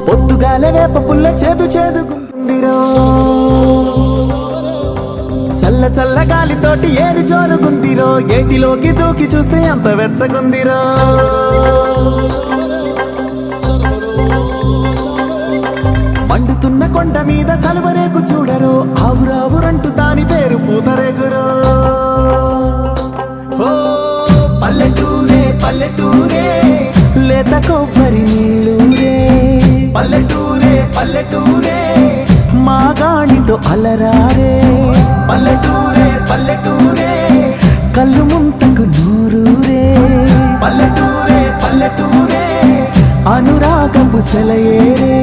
పొద్దుగాల వేప పుల్ల చేదు చేదుకుందిరో, చల్ల చల్ల గాలితోటి ఏరు జోరుగుందిరో, ఏటిలోకి దూకి చూస్తే అంత వెచ్చగుందిరో. మండుతున్న కొండ మీద చలువరేకు చూడరో, ఆవురావురంటూ దాని పేరు పూతరేకురో. ఓ పల్లెటూరే పల్లెటూరే లేత కొబ్బరి నీళ్ళూరే, పల్లెటూరే పల్లెటూరే మాగాణితో అలరారే. పల్లెటూరే పల్లెటూరే కళ్ళు ముంతకు నూరూరే, పల్లెటూరే పల్లెటూరే అనురాగపు సెలయేరే.